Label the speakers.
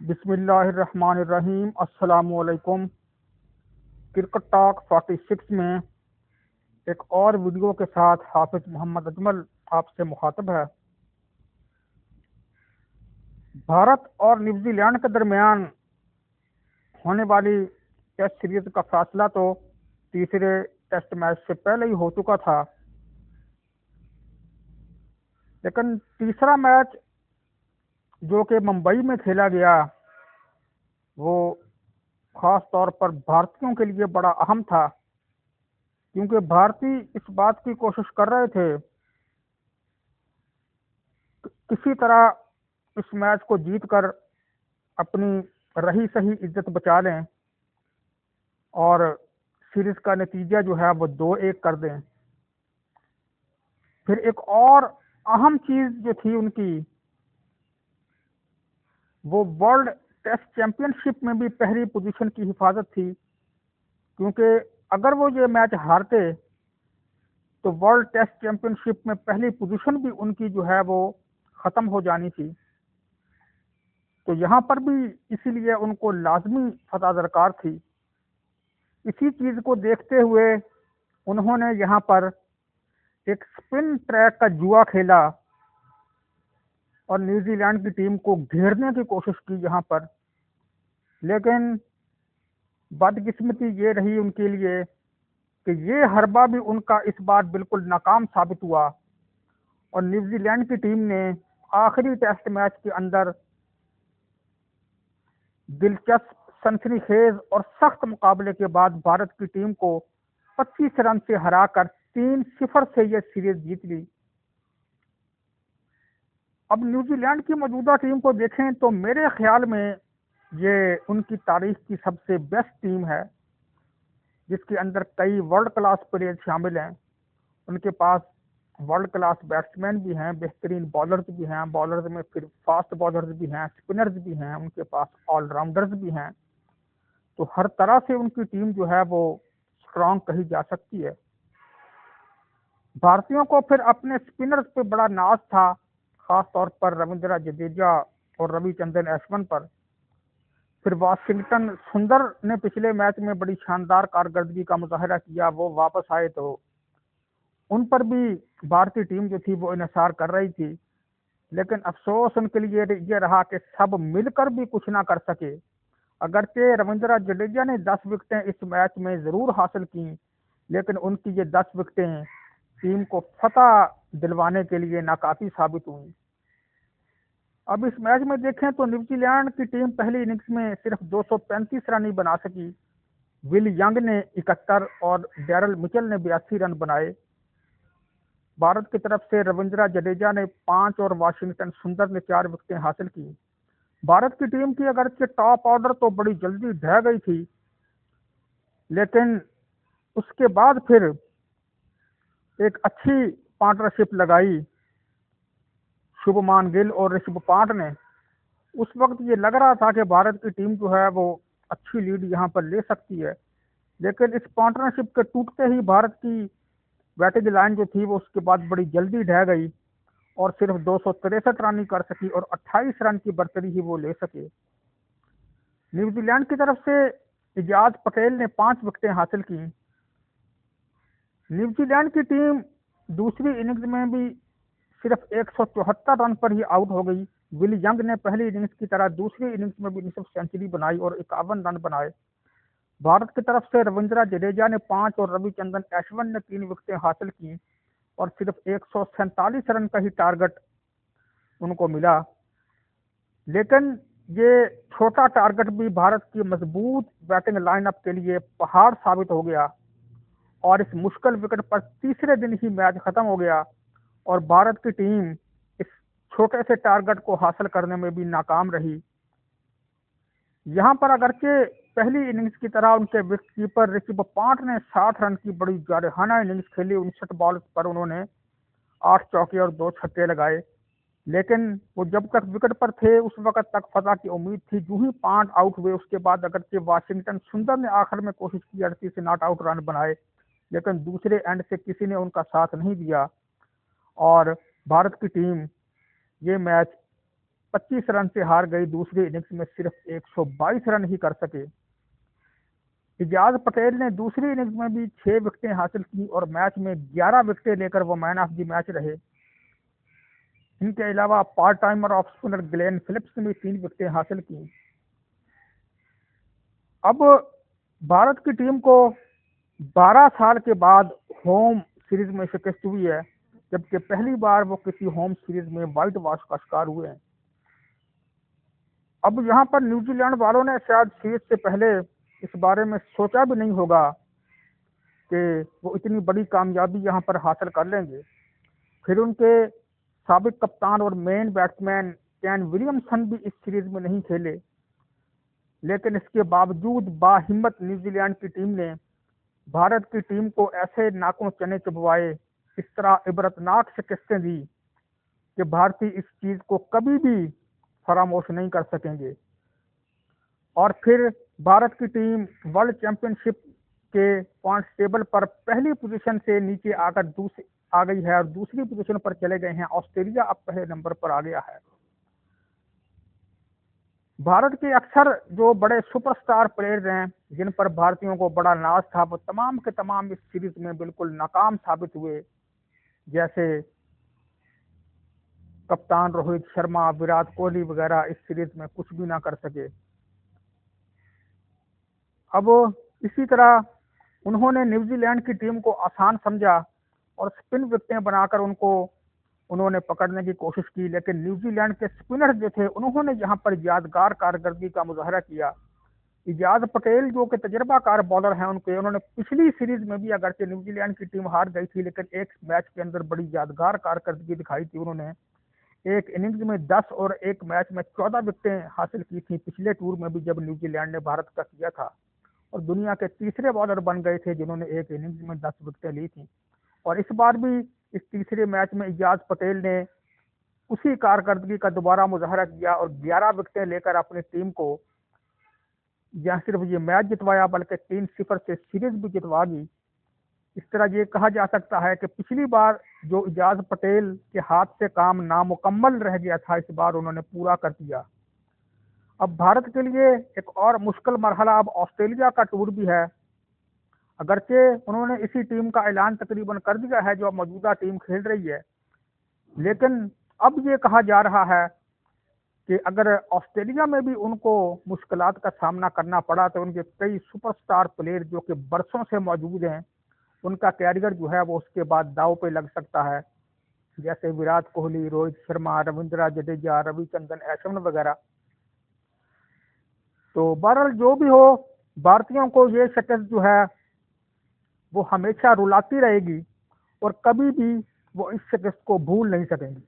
Speaker 1: बिस्मिल्लाहिर्रहमानिर्रहीम। अस्सलामुअलैकुम। Cricket talk 46 में एक और वीडियो के साथ हाफिज मोहम्मद अजमल आपसे मुखातब है। भारत और न्यूजीलैंड के दरमियान होने वाली टेस्ट सीरीज का फैसला तो तीसरे टेस्ट मैच से पहले ही हो चुका था, लेकिन तीसरा मैच जो कि मुंबई में खेला गया वो खास तौर पर भारतीयों के लिए बड़ा अहम था, क्योंकि भारतीय इस बात की कोशिश कर रहे थे कि किसी तरह इस मैच को जीतकर अपनी रही सही इज्जत बचा लें और सीरीज का नतीजा जो है वो 2-1 कर दें। फिर एक और अहम चीज जो थी उनकी, वो वर्ल्ड टेस्ट चैंपियनशिप में भी पहली पोजीशन की हिफाजत थी, क्योंकि अगर वो ये मैच हारते तो वर्ल्ड टेस्ट चैंपियनशिप में पहली पोजीशन भी उनकी जो है वो खत्म हो जानी थी। तो यहाँ पर भी इसीलिए उनको लाजमी फतह दरकार थी। इसी चीज को देखते हुए उन्होंने यहाँ पर एक स्पिन ट्रैक का जुआ खेला और न्यूजीलैंड की टीम को घेरने की कोशिश की यहाँ पर। लेकिन बदकिस्मती ये रही उनके लिए कि ये हरबा भी उनका इस बार बिल्कुल नाकाम साबित हुआ और न्यूजीलैंड की टीम ने आखिरी टेस्ट मैच के अंदर दिलचस्प, सनसनीखेज और सख्त मुकाबले के बाद भारत की टीम को 25 रन से हराकर 3-0 से यह सीरीज जीत ली। अब न्यूजीलैंड की मौजूदा टीम को देखें तो मेरे ख्याल में ये उनकी तारीख की सबसे बेस्ट टीम है, जिसके अंदर कई वर्ल्ड क्लास प्लेयर शामिल हैं। उनके पास वर्ल्ड क्लास बैट्समैन भी हैं, बेहतरीन बॉलर्स भी हैं, बॉलर्स में फिर फास्ट बॉलर्स भी हैं, स्पिनर्स भी हैं, उनके पास ऑलराउंडर्स भी हैं। तो हर तरह से उनकी टीम जो है वो स्ट्रांग कही जा सकती है। भारतीयों को फिर अपने स्पिनर्स पे बड़ा नाज था, खास तौर पर रविंद्र जडेजा और रविचंद्रन अश्विन पर। फिर वाशिंगटन सुंदर ने पिछले मैच में बड़ी शानदार कारकर्दगी का मुजाहरा किया, वो वापस आए तो उन पर भी भारतीय टीम जो थी वो इन्हिसार कर रही थी। लेकिन अफसोस उनके लिए ये रहा कि सब मिलकर भी कुछ ना कर सके। अगरचे रविंद्र जडेजा ने 10 विकेटें इस मैच में जरूर हासिल की, लेकिन उनकी ये 10 विकेटें टीम को फतह दिलवाने के लिए नाकाफी साबित हुई। अब इस मैच में देखें तो न्यूजीलैंड की टीम पहली इनिंग्स में सिर्फ 235 रन ही बना सकी। विल यंग ने 71 और डैरल मिचेल ने 82 रन बनाए। भारत की तरफ से रविंद्र जडेजा ने 5 और वाशिंगटन सुंदर ने 4 विकेटें हासिल की। भारत की टीम की अगरचे टॉप ऑर्डर तो बड़ी जल्दी ढह गई थी, लेकिन उसके बाद फिर एक अच्छी पार्टनरशिप लगाई शुभमान गिल और ऋषभ पंत ने। उस वक्त ये लग रहा था कि भारत की टीम जो है वो अच्छी लीड यहाँ पर ले सकती है, लेकिन इस पार्टनरशिप के टूटते ही भारत की बैटिंग लाइन जो थी वो उसके बाद बड़ी जल्दी ढह गई और सिर्फ 263 रन ही कर सकी और 28 रन की बर्तरी ही वो ले सके। न्यूजीलैंड की तरफ से इजाज पटेल ने 5 विकेटें हासिल की। न्यूजीलैंड की टीम दूसरी इनिंग्स में भी सिर्फ 174 रन पर ही आउट हो गई। विल यंग ने पहली इनिंग्स की तरह दूसरी इनिंग्स में भी निसफ सेंचुरी बनाई और 51 रन बनाए। भारत की तरफ से रविंद्र जडेजा ने 5 और रविचंद्रन अश्विन ने 3 विकेटें हासिल की और सिर्फ 147 रन का ही टारगेट उनको मिला। लेकिन ये छोटा टारगेट भी भारत की मजबूत बैटिंग लाइनअप के लिए पहाड़ साबित हो गया और इस मुश्किल विकेट पर तीसरे दिन ही मैच खत्म हो गया और भारत की टीम इस छोटे से टारगेट को हासिल करने में भी नाकाम रही। यहाँ पर अगरचे पहली इनिंग्स की तरह उनके विकेटकीपर ऋषभ पंत ने 60 रन की बड़ी जारहाना इनिंग्स खेली। 59 बॉल पर उन्होंने 8 चौके और 2 छक्के लगाए, लेकिन वो जब तक विकेट पर थे उस वक्त तक फतह की उम्मीद थी। जो ही पंत आउट हुए उसके बाद अगरचे वाशिंगटन सुंदर ने आखिर में कोशिश की 38 से नॉट आउट रन बनाए, लेकिन दूसरे एंड से किसी ने उनका साथ नहीं दिया और भारत की टीम ये मैच 25 रन से हार गई। दूसरी इनिंग्स में सिर्फ 122 रन ही कर सके। इजाज पटेल ने दूसरी इनिंग्स में भी 6 विकेटें हासिल की और मैच में 11 विकेटें लेकर वो मैन ऑफ द मैच रहे। इनके अलावा part timer off spinner Glenn Phillips ने भी 3 विकेटें हासिल की। अब भारत की टीम को 12 साल के बाद होम सीरीज में शिकस्त हुई है, जबकि पहली बार वो किसी होम सीरीज में व्हाइट वॉश का शिकार हुए हैं। अब यहाँ पर न्यूजीलैंड वालों ने शायद सीरीज से पहले इस बारे में सोचा भी नहीं होगा कि वो इतनी बड़ी कामयाबी यहाँ पर हासिल कर लेंगे। फिर उनके साबिक कप्तान और मेन बैट्समैन केन विलियमसन भी इस सीरीज में नहीं खेले, लेकिन इसके बावजूद बाहिम्मत न्यूजीलैंड की टीम ने भारत की टीम को ऐसे नाकों चने चबवाए, इस तरह इबरतनाक शिकस्तें दी कि भारतीय इस चीज को कभी भी फरामोश नहीं कर सकेंगे। और फिर भारत की टीम वर्ल्ड चैंपियनशिप के पॉइंट टेबल पर पहली पोजीशन से नीचे आकर आ गई है और दूसरी पोजीशन पर चले गए हैं। ऑस्ट्रेलिया अब पहले नंबर पर आ गया है। भारत के अक्सर जो बड़े सुपरस्टार प्लेयर्स हैं जिन पर भारतीयों को बड़ा नाज था, वो तमाम के तमाम इस सीरीज में बिल्कुल नाकाम साबित हुए। जैसे कप्तान रोहित शर्मा, विराट कोहली वगैरह इस सीरीज में कुछ भी ना कर सके। अब इसी तरह उन्होंने न्यूजीलैंड की टीम को आसान समझा और स्पिन विकेटें बनाकर उन्होंने पकड़ने की कोशिश की, लेकिन न्यूजीलैंड के स्पिनर्स जो थे उन्होंने यहाँ पर यादगार कारकर्दगी का मुजाहरा किया। इजाज पटेल जो कि तजर्बाकार बॉलर हैं, उन्होंने पिछली सीरीज में भी अगरचे न्यूजीलैंड की टीम हार गई थी, लेकिन एक मैच के अंदर बड़ी यादगार कारकर्दगी दिखाई थी। उन्होंने एक इनिंग्स में 10 और एक मैच में 14 विकेटें हासिल की थी पिछले टूर में भी, जब न्यूजीलैंड ने भारत का किया था, और दुनिया के तीसरे बॉलर बन गए थे जिन्होंने एक इनिंग्स में 10 विकेटें ली थी। और इस बार भी इस तीसरे मैच में इजाज पटेल ने उसी कारकर्दगी का दोबारा मुजाहरा किया और 11 विकेटें लेकर अपनी टीम को या सिर्फ ये मैच जितवाया बल्कि 3-0 से सीरीज भी जितवा दी। इस तरह ये कहा जा सकता है कि पिछली बार जो इजाज पटेल के हाथ से काम नामुकम्मल रह गया था, इस बार उन्होंने पूरा कर दिया। अब भारत के लिए एक और मुश्किल मरहला अब ऑस्ट्रेलिया का टूर भी है। अगरचे उन्होंने इसी टीम का ऐलान तकरीबन कर दिया है जो मौजूदा टीम खेल रही है, लेकिन अब ये कहा जा रहा है कि अगर ऑस्ट्रेलिया में भी उनको मुश्किलात का सामना करना पड़ा तो उनके कई सुपरस्टार प्लेयर जो कि बरसों से मौजूद हैं, उनका कैरियर जो है वो उसके बाद दाव पे लग सकता है, जैसे विराट कोहली, रोहित शर्मा, रविंद्र जडेजा, रविचंद्रन अश्विन वगैरह। तो बहरहाल जो भी हो, भारतीयों को ये शिकस्त जो है वो हमेशा रुलाती रहेगी और कभी भी वो इस शिकस्त को भूल नहीं सकेंगे।